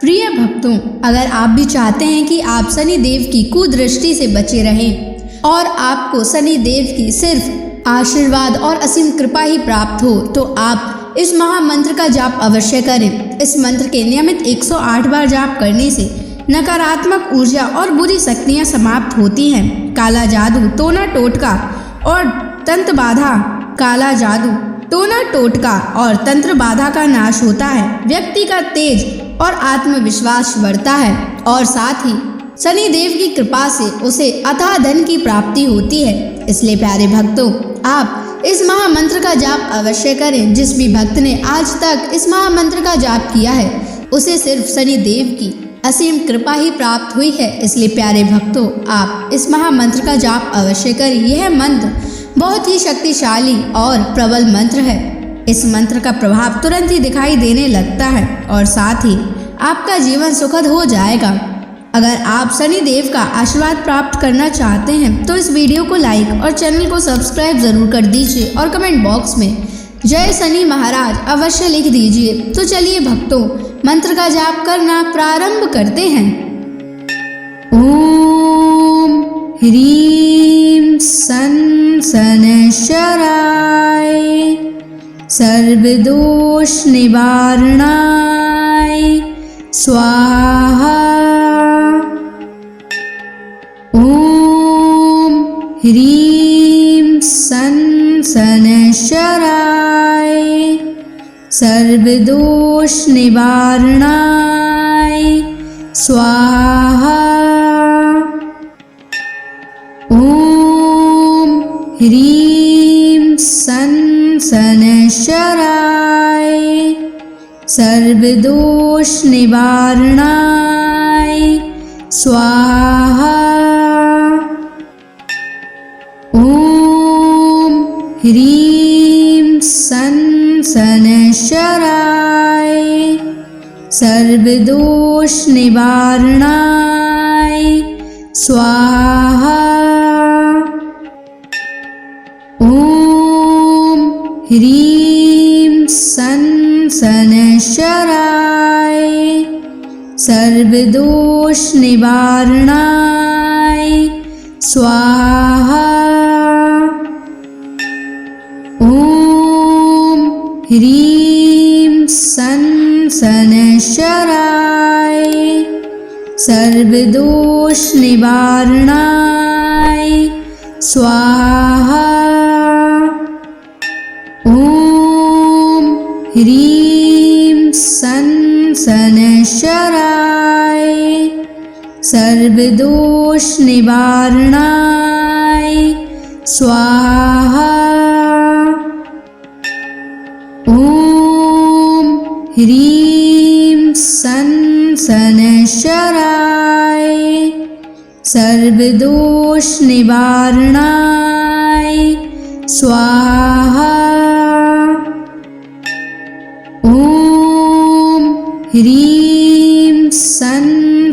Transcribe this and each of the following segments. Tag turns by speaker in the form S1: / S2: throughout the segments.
S1: प्रिय भक्तों, अगर आप भी चाहते हैं कि आप शनि देव की कुदृष्टि से बचे रहें और आपको शनि देव की सिर्फ आशीर्वाद और असीम कृपा ही प्राप्त हो, तो आप इस महामंत्र का जाप अवश्य करें। इस मंत्र के नियमित 108 बार जाप करने से नकारात्मक ऊर्जा और बुरी शक्तियां समाप्त होती हैं। काला जादू, टोना टोटका और तंत्र बाधा, काला जादू, टोना टोटका और तंत्र बाधा का नाश होता है। व्यक्ति का तेज और आत्मविश्वास बढ़ता है और साथ ही शनि देव की कृपा से उसे अथाह धन की प्राप्ति होती है। इसलिए प्यारे भक्तों, आप इस महामंत्र का जाप अवश्य करें। जिस भी भक्त ने आज तक इस महामंत्र का जाप किया है, उसे सिर्फ शनि देव की असीम कृपा ही प्राप्त हुई है। इसलिए प्यारे भक्तों, आप इस महामंत्र का जाप अवश्य करें। यह मंत्र बहुत ही शक्तिशाली और प्रबल मंत्र है। इस मंत्र का प्रभाव तुरंत ही दिखाई देने लगता है और साथ ही आपका जीवन सुखद हो जाएगा। अगर आप शनि देव का आशीर्वाद प्राप्त करना चाहते हैं तो इस वीडियो को लाइक और चैनल को सब्सक्राइब जरूर कर दीजिए और कमेंट बॉक्स में जय शनि महाराज अवश्य लिख दीजिए। तो चलिए भक्तों, मंत्र का जाप करना प्रारंभ करते हैं। ओम ह्रीं सन शनैश्चराय सर्वदोष निवारणाय स्वाहा। ओम ह्रीं सन शनैश्चराय सर्वदोष निवारणाय स्वाहा। ओम ह्रीं सन शनैश्चराय सर्वदोष निवारणाय स्वाहा। ओम ह्रीं सन शनैश्चराय सर्वदोष निवारणाय स्वाहा। ओम ह्रीं सन शनैश्चराय सर्वदोष निवारणाय स्वाहा। ओम ह्रीं सन शनैश्चराय सर्वदोष निवारणाय स्वाहा। ओम ह्रीं सन शनैश्चराय सर्वदोष निवारणाय स्वाहा। ओम ह्रीं सन शनैश्चराय सर्वदोष निवारणाय स्वाहा। ओम ह्रीं सन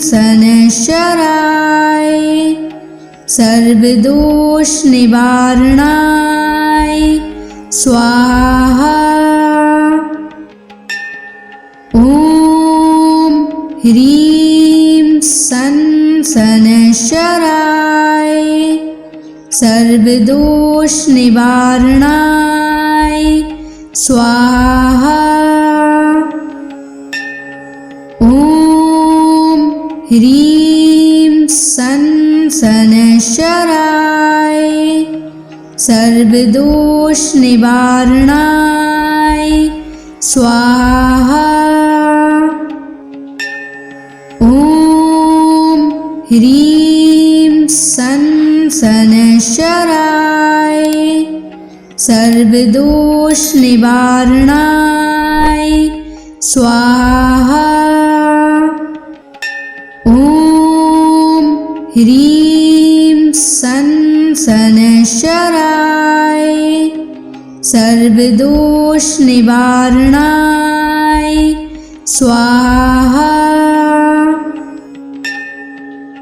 S1: शनैश्चराय सर्वदोष निवारणाय स्वाहा। ओम ह्रीं सन शनैश्चराय सर्वदोष निवारणाय स्वाहा। ओम ह्रीं सन शनैश्चराय सर्वदोष निवारणाय स्वाहा। ओम ह्रीं सन शनैश्चराय सर्वदोष निवारणाय स्वाहा। ओम ह्रीं सन शनैश्चराय सर्वदोष निवारणाय स्वाहा।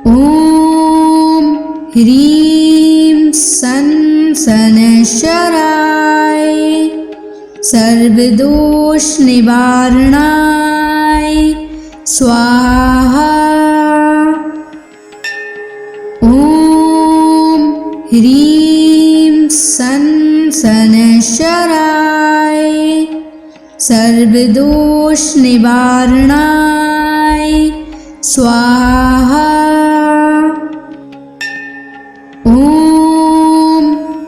S1: ओम ह्रीं सन शनैश्चराय सर्वदोष निवारणाय स्वाहा। ॐ ह्रीं सन् शनैश्चराय सर्वदोषनिवारणाय स्वाहा। ॐ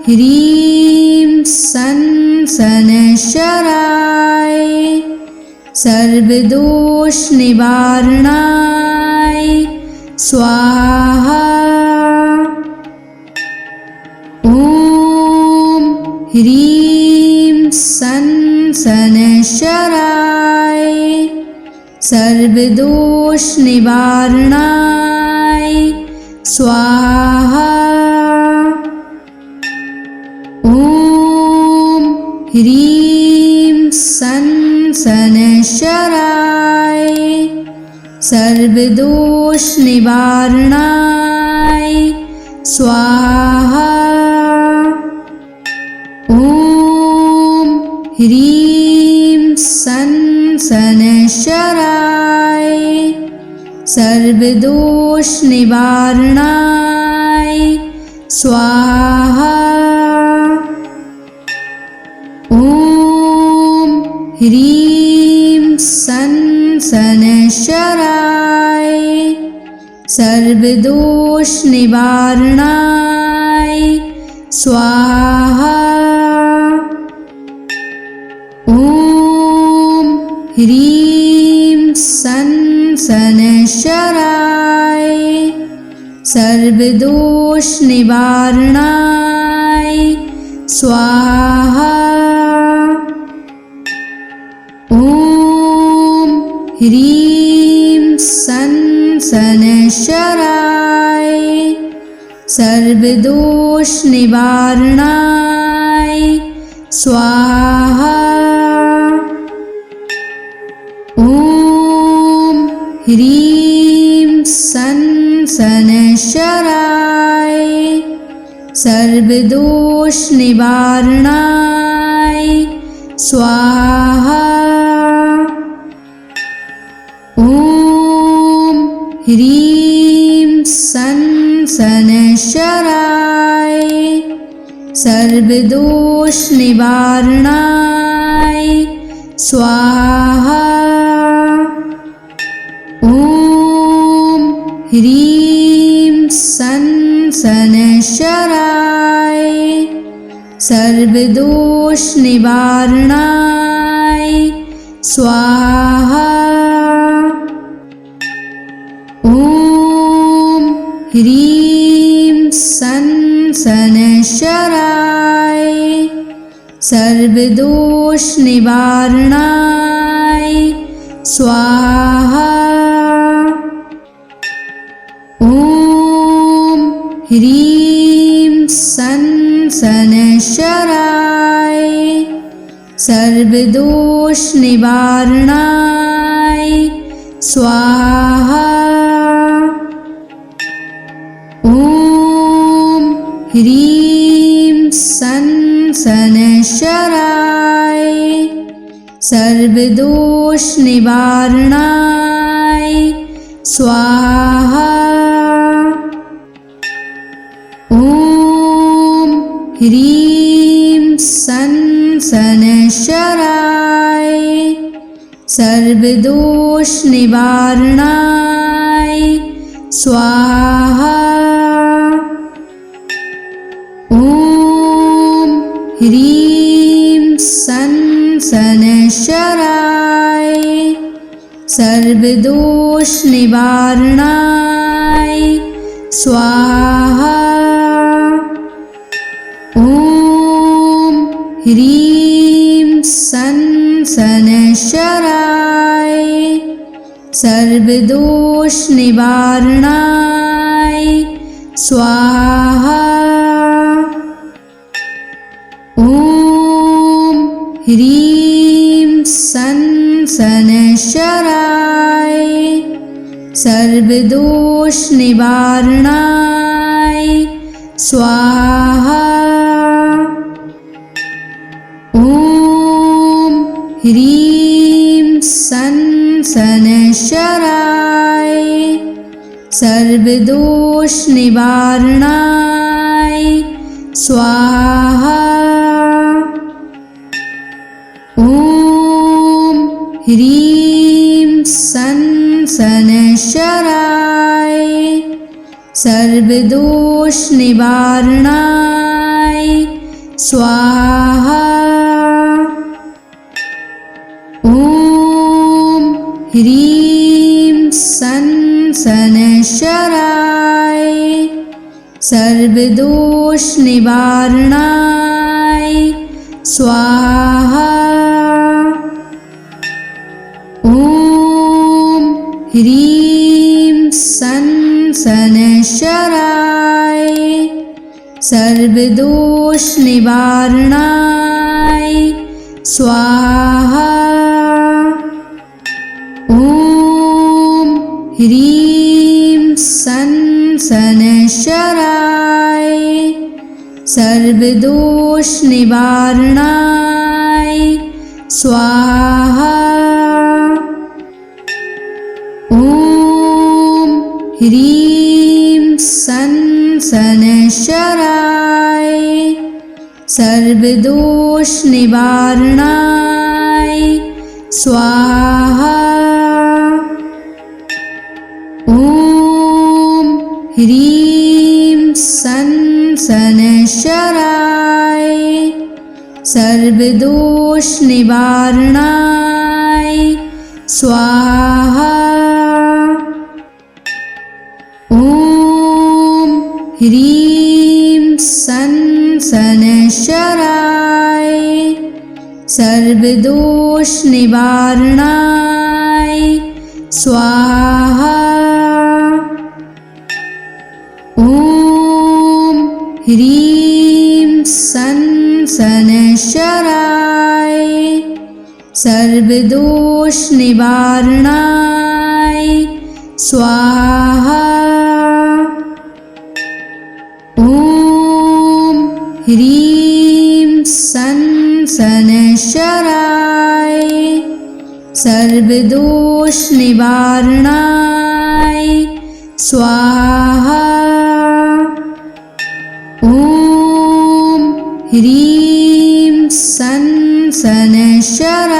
S1: ह्रीं सन् शनैश्चराय सर्वदोषनिवारणाय स्वाहा। ॐ ह्रीं सन् शनैश्चराय सर्वदोषनिवारणाय स्वाहा। ॐ ह्रीं सन् शनैश्चराय सर्वदोषनिवारणाय स्वाहा। ॐ ह्रीं सन् शनैश्चराय सर्वदोषनिवारणाय स्वाहा। ॐ ह्रीं सन् शनैश्चराय सर्वदोषनिवारणाय स्वाहा। ॐ ह्रीं सन् शनैश्चराय सर्वदोषनिवारणाय स्वाहा। ॐ ह्रीं सन् शनैश्चराय सर्वदोषनिवारणाय स्वाहा। ॐ ह्रीं सन् शनैश्चराय सर्वदोषनिवारणाय स्वाहा। ॐ ह्रीं सन् शनैश्चराय सर्वदोषनिवारणाय स्वाहा। ॐ ह्रीं सन् शनैश्चराय सर्वदोषनिवारणाय स्वाहा। ॐ ह्रीं सन् शनैश्चराय सर्वदोषनिवारणाय स्वाहा। ॐ ह्रीं सन् शनैश्चराय सर्वदोषनिवारणाय स्वाहा। ॐ ह्रीं सन् शनैश्चराय सर्वदोषनिवारणाय स्वाहा। ॐ ह्रीं सन् शनैश्चराय सर्वदोषनिवारणाय स्वाहा। ॐ ह्रीं सन् शनैश्चराय सर्वदोषनिवारणाय स्वाहा। ॐ ह्रीं सन् शनैश्चराय सर्वदोषनिवारणाय स्वाहा। ॐ ह्रीं सन् शनैश्चराय सर्वदोषनिवारणाय स्वाहा। ॐ ह्रीं सन् सनशराय सर्वदोष निवारणाय स्वाहा। ॐ ह्रीं सनशराय सर्वदोष निवारणाय स्वाहा। ॐ ह्रीं सनशराय सर्वदोष निवारणाय स्वाहा। ॐ ह्रीं सनशराय सर्वदोष निवारणाय स्वाहा। ॐ ह्रीं सनशराय सर्वदोष निवारणाय स्वाहा। ॐ ह्रीं सनशराय सर्वदोष निवारणाय स्वाहा। ॐ ह्रीं सनशराय सर्वदोष निवारणाय स्वाहा। ॐ ह्रीं सनशराय सर्वदोष निवारणाय स्वाहा। ॐ ह्रीं सनशराय सर्वदोष निवारणाय स्वाहा। ॐ ह्रीं सनशराय सर्वदोष निवारणाय स्वाहा। ॐ ह्रीं सनशराय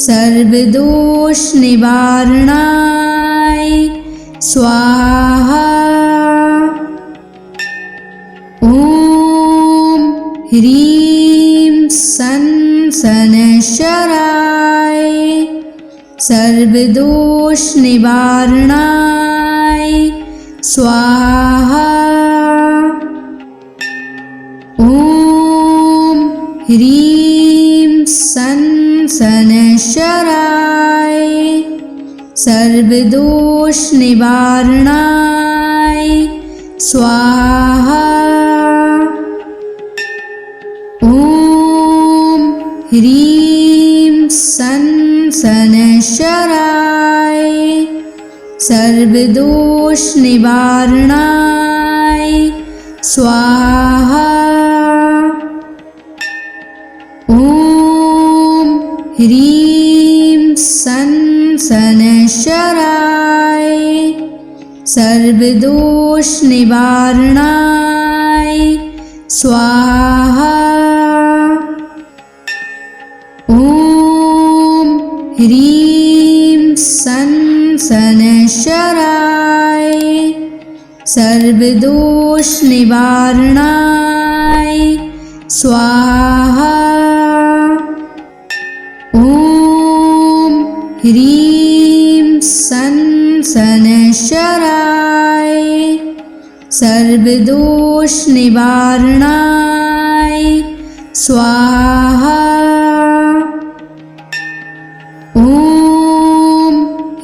S1: सर्वदोष निवारणाय स्वाहा। ॐ ह्रीं सनशराय सर्वदोष निवारणाय स्वाहा। ॐ ह्रीं सनशराय सर्वदोष निवारणाय स्वाहा। ॐ ह्रीं सनशराय सर्वदोष निवारणाय स्वाहा। ॐ ह्रीं सनशराय सर्वदोष निवारणाय स्वाहा। ॐ ह्रीं सनशराय सर्वदोष निवारणाय स्वाहा। ॐ ह्रीं सनशराय सर्वदोष निवारणाय स्वाहा। ॐ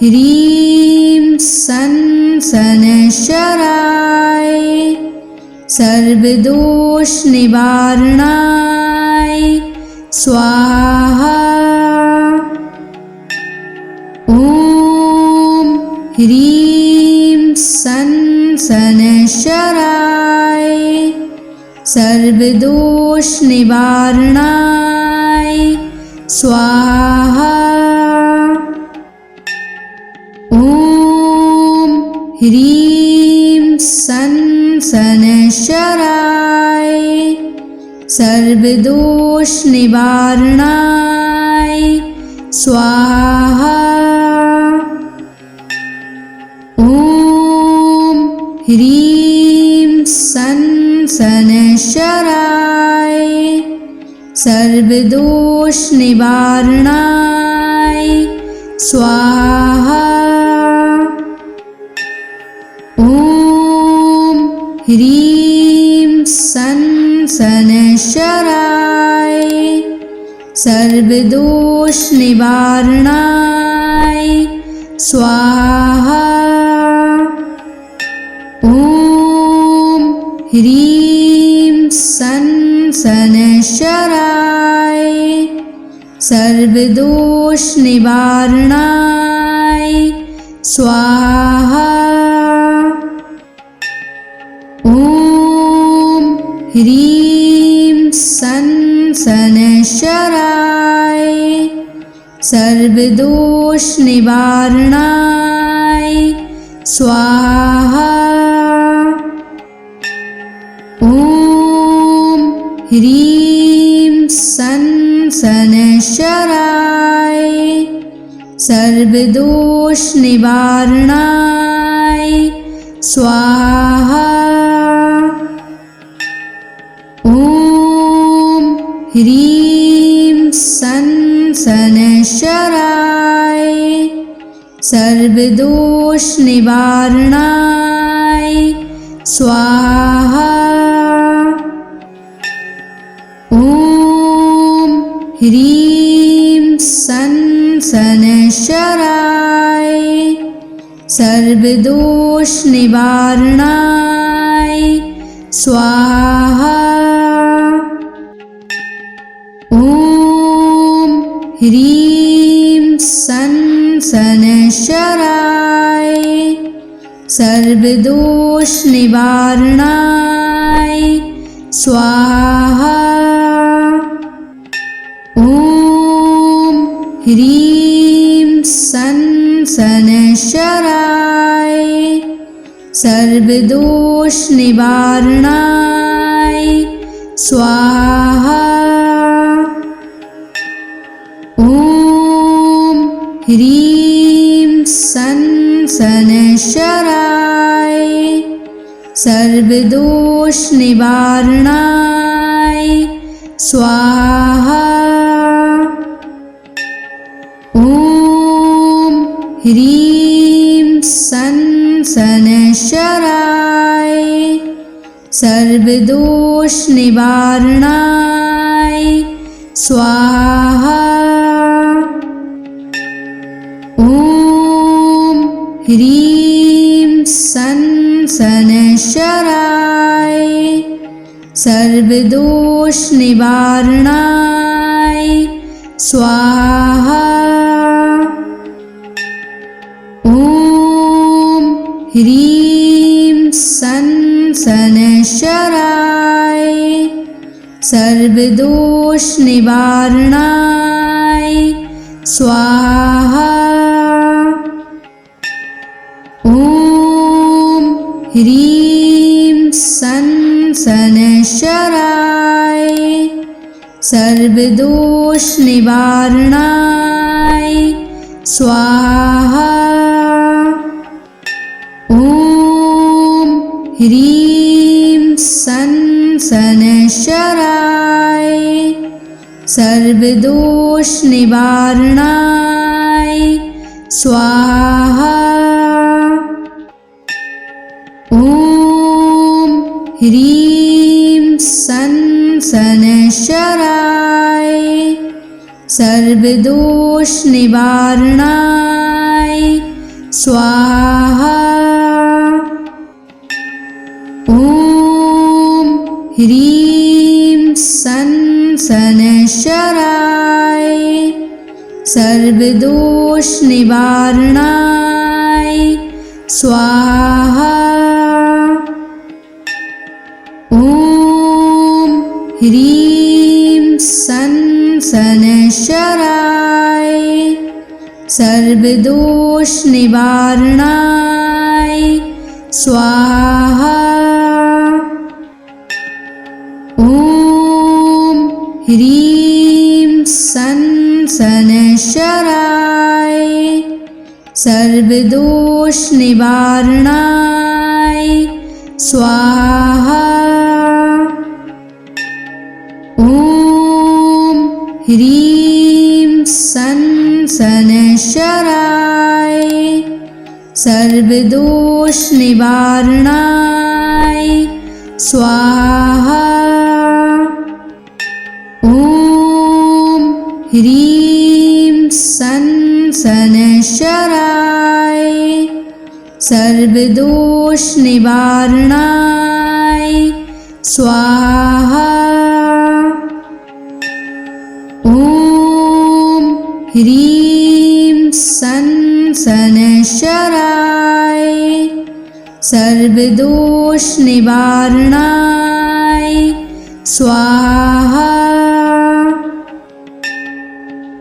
S1: ह्रीं सनशराय सर्वदोष निवारणाय स्वाहा। ॐ ह्रीं सनशराय सर्वदोष निवारणाय स्वाहा। ह्रीं सन शनैश्चराय सर्वदोष निवारणाय स्वाहा। ॐ ह्रीं सन शनैश्चराय सर्वदोष निवारणाय स्वाहा। ॐ ह्रीं सन शनैश्चराय सर्वदोष निवारणाय स्वाहा। ॐ ह्रीं सन शनैश्चराय सर्वदोष निवारणाय स्वाहा। ॐ ह्रीं सन शनैश्चराय सर्वदोष निवारणाय स्वाहा। ॐ ह्रीं सन शनैश्चराय सर्वदोष निवारणाय स्वाहा। ॐ ह्रीं सन शनैश्चराय सर्वदोष निवारणाय स्वाहा। ॐ ह्रीं सन शनैश्चराय सर्वदोष निवारणाय स्वाहा। ॐ ह्रीं सन शनैश्चराय सर्वदोष निवारणाय स्वाहा। ॐ ह्रीं सन शनैश्चराय सर्वदोष निवारणाय स्वाहा। ॐ ह्रीं सन शनैश्चराय सर्वदोष निवारणाय स्वाहा। ॐ ह्रीं सन शनैश्चराय सर्वदोष निवारणाय स्वाहा। ॐ ह्रीं सन शनैश्चराय सर्वदोष निवारणाय स्वाहा। ॐ ह्रीं सन शनैश्चराय सर्वदोष निवारणाय स्वाहा। ॐ ह्रीं सन शनैश्चराय सर्वदोष निवारणाय स्वाहा। ॐ ह्रीं सन शनैश्चराय सर्वदोष निवारणाय स्वाहा। ॐ ह्रीं सन शनैश्चराय सर्वदोष निवारणाय स्वाहा। ॐ ह्रीं सन शनैश्चराय सर्वदोष निवारणाय स्वाहा। ॐ ह्रीं सन शनैश्चराय सर्वदोष निवारणाय स्वाहा। ॐ ह्रीं सन् शनैश्चराय सर्वदोषनिवारणाय स्वाहा। ॐ ह्रीं सन् शनैश्चराय सर्वदोषनिवारणाय स्वाहा। ॐ ह्रीं सन् शनैश्चराय सर्वदोषनिवारणाय स्वाहा। ॐ ह्रीं सन् शनैश्चराय सर्वदोषनिवारणाय स्वाहा।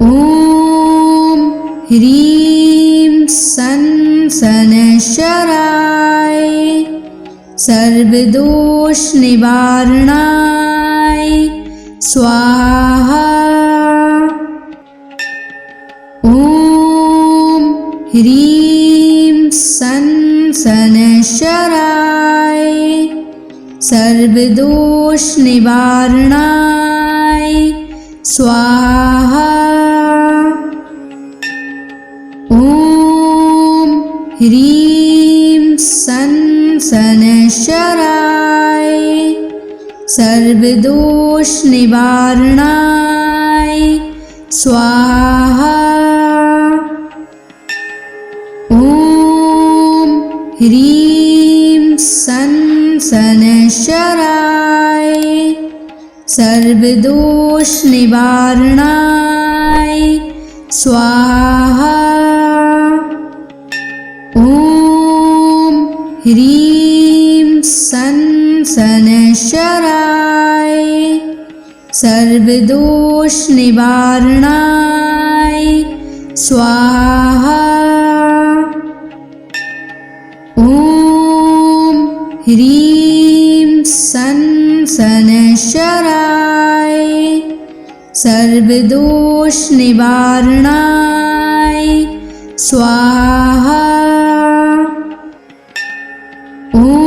S1: ॐ ह्रीं सन् शनैश्चराय सर्वदोषनिवारणाय स्वाहा। ॐ ह्रीं सन् शनैश्चराय सर्वदोषनिवारणाय स्वाहा। ॐ ह्रीं सन् शनैश्चराय सर्वदोषनिवारणाय स्वाहा। ॐ ह्रीं सन् शनैश्चराय सर्वदोषनिवारणाय स्वाहा। ॐ ह्रीं सन् शनैश्चराय सर्वदोषनिवारणाय स्वाहा। ॐ ह्रीं सन् शनैश्चराय सर्वदोषनिवारणाय स्वाहा।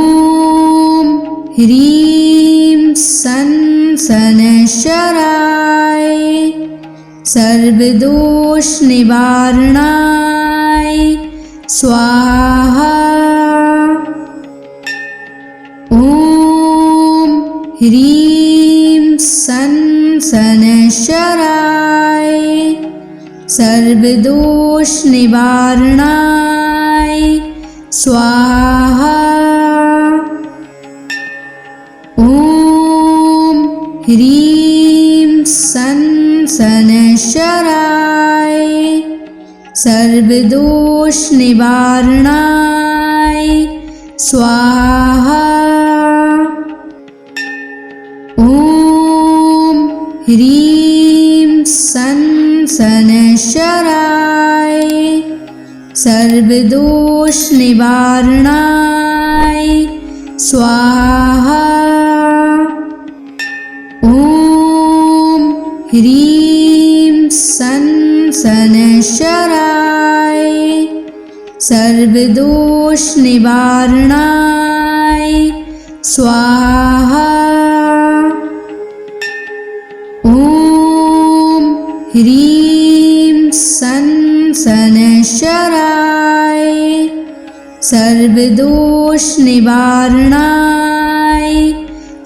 S1: ॐ ह्रीं सन् शनैश्चराय सर्वदोषनिवारणाय स्वाहा। ॐ ह्रीं सन् शनैश्चराय सर्वदोषनिवारणाय स्वाहा। ॐ ह्रीं सन् शनैश्चराय सर्वदोषनिवारणाय स्वाहा। ॐ ह्रीं सन् शनैश्चराय सर्वदोषनिवारणाय स्वाहा। ॐ ह्रीं सन् शनैश्चराय सर्वदोषनिवारणाय स्वाहा। ॐ ह्रीं सन् शनैश्चराय सर्वदोषनिवारणाय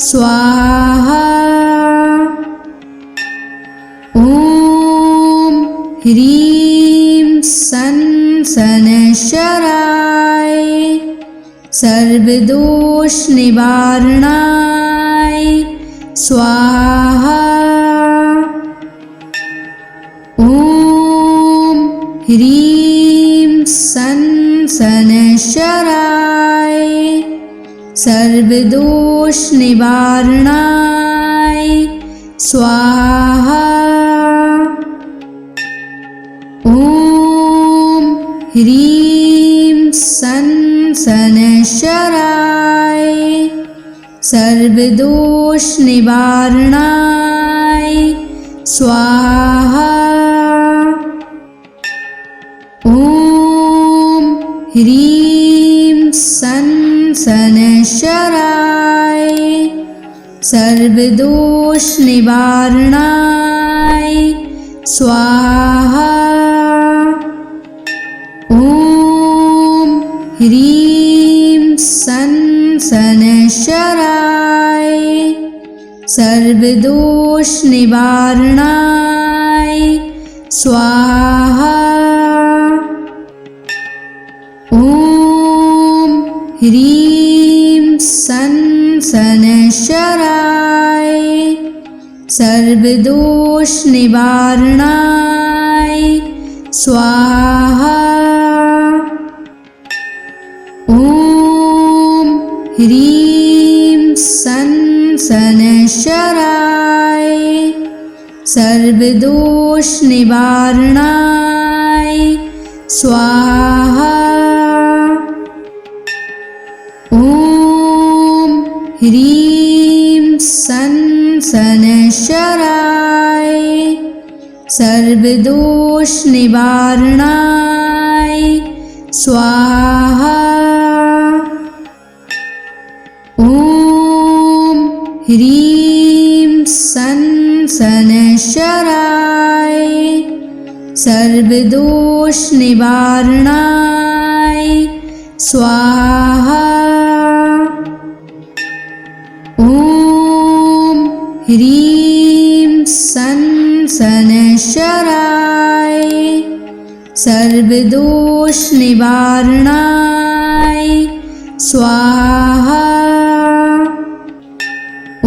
S1: स्वाहा। ॐ ह्रीं सन् शनैश्चराय सर्वदोषनिवारणाय स्वाहा। ॐ ह्रीं सन् शनैश्चराय सर्वदोषनिवारणाय स्वाहा। ॐ ह्रीं सन् शनैश्चराय सर्वदोष निवारणाय स्वाहा। ॐ ह्रीं सं शनैश्चराय सर्वदोष निवारणाय स्वाहा। ॐ ह्रीं सं शनैश्चराय सर्वदोष निवारणाय स्वाहा। ॐ ह्रीं सं शनैश्चराय सर्वदोष निवारणाय स्वाहा। ॐ ह्रीं सं शनैश्चराय सर्वदोष निवारणाय स्वाहा। ॐ ह्रीं सं शनैश्चराय सर्वदोष निवारणाय स्वाहा। ॐ ह्रीं सं शनैश्चराय सर्वदोष निवारणाय स्वाहा। ॐ ह्रीं सं शनैश्चराय सर्वदोष निवारणाय स्वाहा। ॐ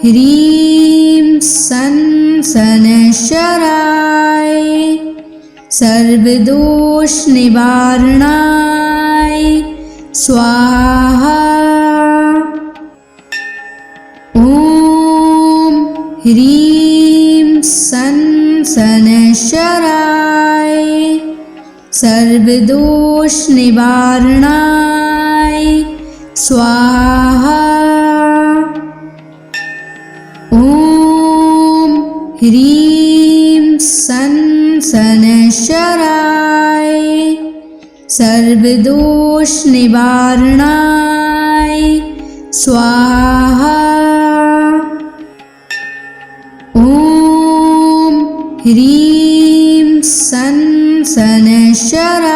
S1: ह्रीं सं शनैश्चराय सर्वदोष निवारणाय स्वाहा। ॐ ह्रीं सं शनैश्चराय सर्वदोष निवारणाय स्वाहा। ॐ ह्रीं सं शनैश्चराय सर्वदोष निवारणाय स्वाहा। ॐ ह्रीं सं शनैश्चराय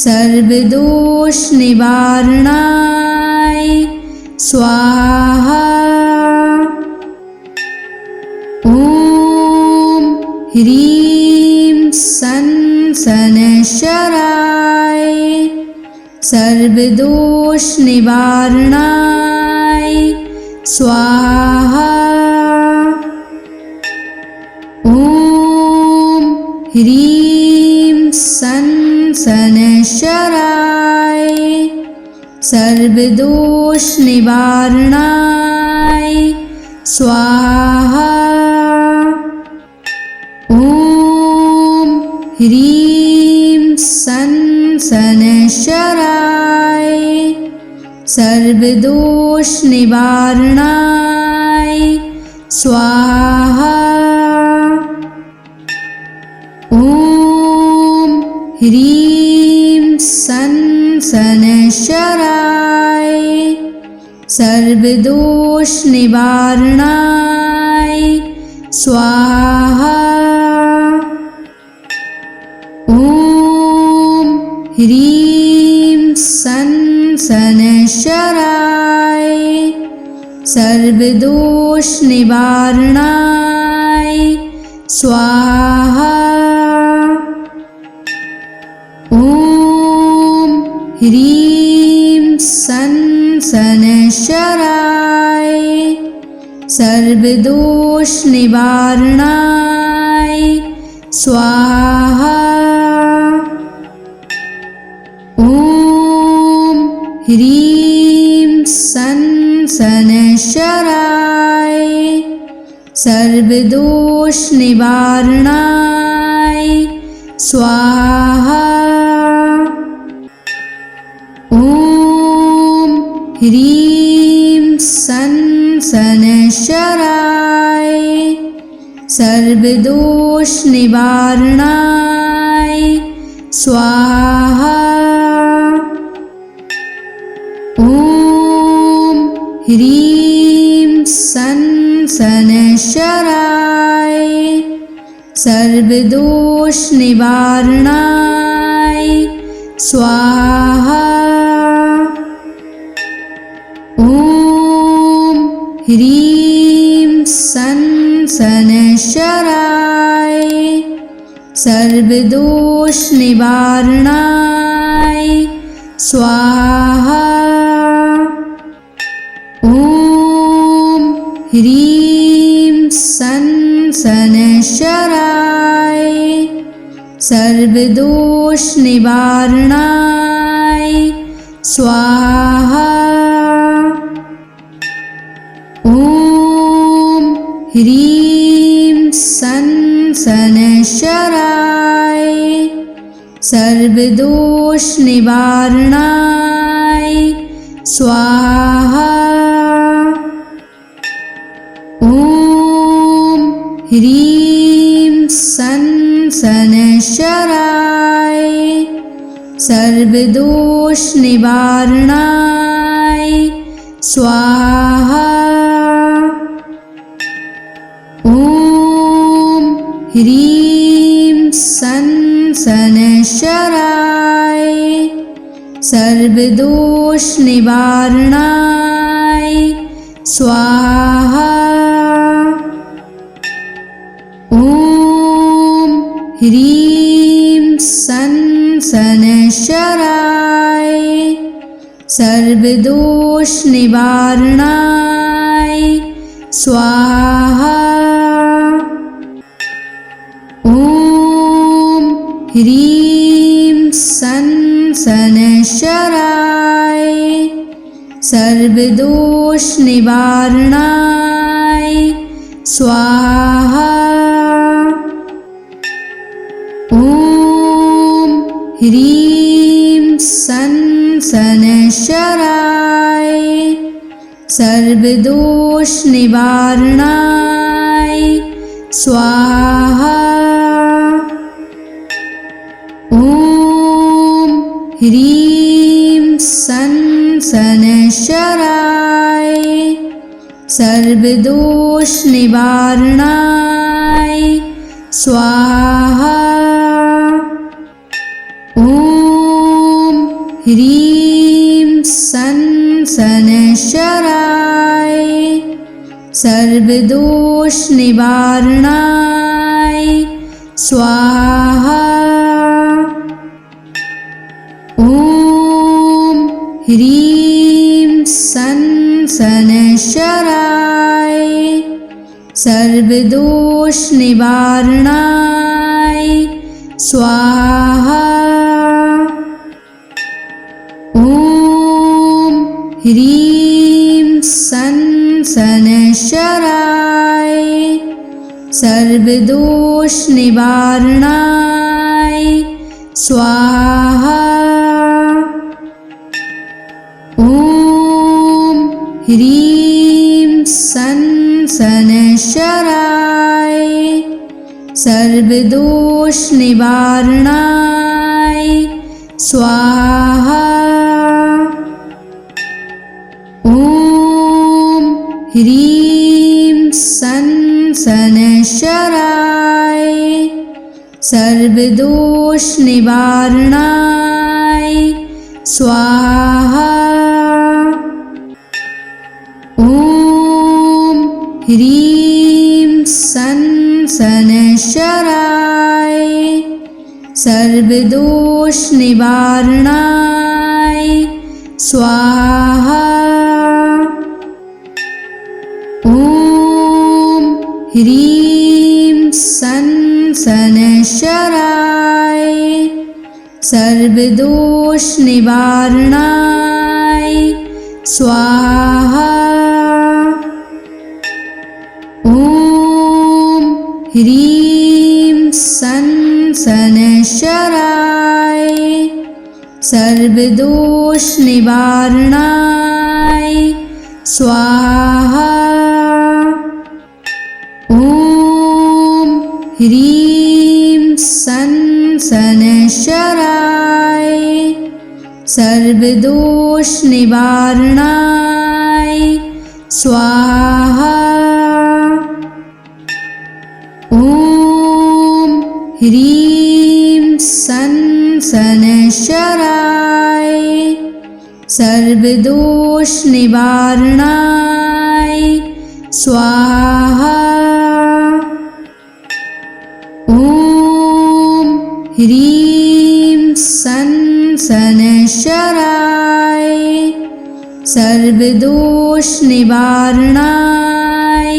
S1: सर्वदोष निवारणाय स्वाहा। ॐ ह्रीं सं शनैश्चराय सर्वदोष निवारणाय स्वाहा। ॐ ह्रीं सं शनैश्चराय सर्वदोष निवारणाय स्वाहा। ॐ ह्रीं सं शनैश्चराय सर्वदोष निवारणाय स्वाहा। ॐ ह्रीं सं शनैश्चराय सर्वदोष निवारणाय स्वाहा। ॐ ह्रीं सं शनैश्चराय सर्वदोष निवारणाय स्वाहा। ॐ ह्रीं सं शनैश्चराय सर्वदोष निवारणाय स्वाहा। ॐ ह्रीं सं शनैश्चराय सर्वदोष निवारणाय स्वाहा। ॐ ह्रीं सन शनैश्चराय सर्वदोष निवारणाय स्वाहा। ॐ ह्रीं सन शनैश्चराय सर्वदोष निवारणाय स्वाहा। ॐ ह्रीं सन शनैश्चराय सर्वदोष निवारणाय स्वाहा। ॐ ह्रीं सन शनैश्चराय सर्वदोष निवारणाय स्वाहा। ॐ ह्रीं सन शनैश्चराय सर्वदोष निवारणाय स्वाहा। ॐ ह्रीं सन शनैश्चराय सर्वदोष निवारणाय स्वाहा। ॐ ह्रीं सन शनैश्चराय सर्वदोष निवारणाय स्वाहा। ॐ ह्रीं सन शनैश्चराय सर्वदोष निवारणाय स्वाहा। ॐ ह्रीं सन शनैश्चराय सर्वदोष निवारणाय स्वाहा। ॐ ह्रीं सन शनैश्चराय सर्वदोष निवारणाय स्वाहा। ॐ ह्रीं सन शनैश्चराय सर्वदोष निवारणाय स्वाहा। ॐ ह्रीं सन शनैश्चराय सर्वदोष निवारणाय स्वाहा। ॐ ह्रीं सन शनैश्चराय सर्वदोष निवारणाय स्वाहा। ॐ ह्रीं सन शनैश्चराय सर्वदोष निवारणाय स्वाहा। ॐ ह्रीं सन शनैश्चराय सर्वदोष निवारणाय स्वाहा। ॐ ह्रीं सन शनैश्चराय सर्वदोष निवारणाय स्वाहा। ॐ ह्रीं सन शनैश्चराय सर्वदोष निवारणाय स्वाहा। ॐ ह्रीं सन शनैश्चराय सर्वदोष निवारणाय स्वाहा। ॐ ह्रीं सन शनैश्चराय सर्वदोष निवारणाय स्वाहा। ॐ ह्रीं सन् शनैश्चराय सर्वदोष निवारणाय स्वाहा। ॐ ह्रीं सन् शनैश्चराय सर्वदोष निवारणाय स्वाहा। ॐ ह्रीं सन् शनैश्चराय सर्वदोष निवारणाय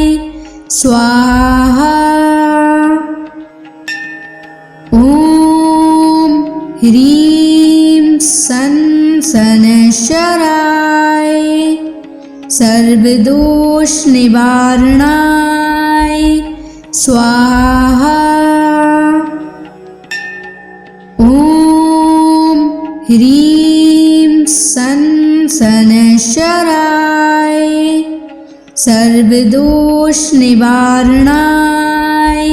S1: स्वाहा। ॐ ह्रीं सन् शनैश्चराय सर्वदोष निवारणाय स्वाहा। ॐ ह्रीं सन् शनैश्चराय सर्वदोष निवारणाय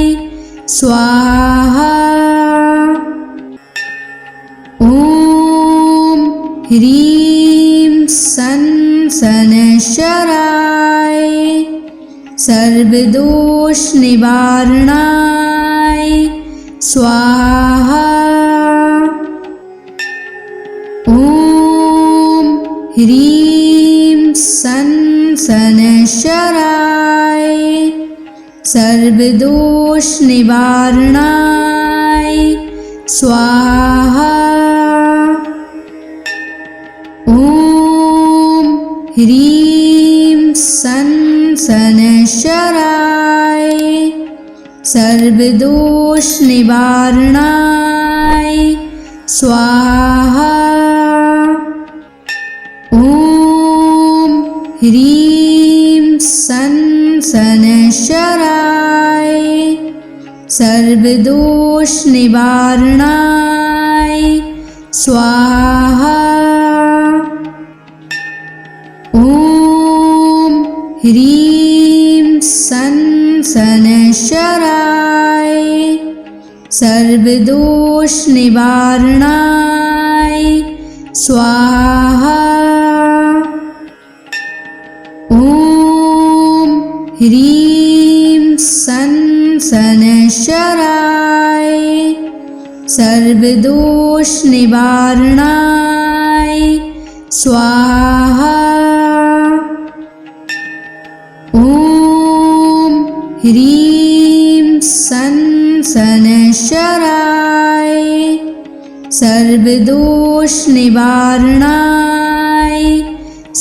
S1: स्वाहा। ॐ ह्रीं सन् शनैश्चराय सर्वदोष निवारणाय स्वाहा। ॐ ह्रीं सन् शनैश्चराय सर्वदोष निवारणाय स्वाहा। ॐ ह्रीं सन् शनैश्चराय सर्वदोष निवारणाय स्वाहा। ॐ ह्रीं सन् शनैश्चराय सर्वदोष निवारणाय स्वाहा। ॐ ह्रीं सन् शनैश्चराय सर्वदोष निवारणाय स्वाहा। ॐ ह्रीं सन् शनैश्चराय सर्वदोष निवारणाय स्वाहा। ॐ ह्रीं सन् शनैश्चराय सर्वदोष निवारणाय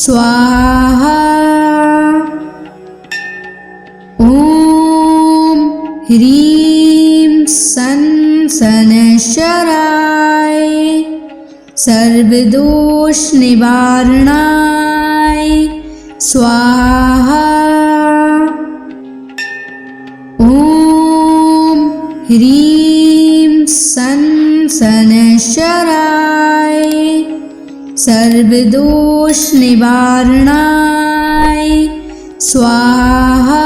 S1: स्वाहा। ॐ ह्रीं सन् शनैश्चराय सर्वदोष निवारणाय स्वाहा। ॐ ह्रीं सन् शनैश्चराय सर्वदोष निवारणाय स्वाहा।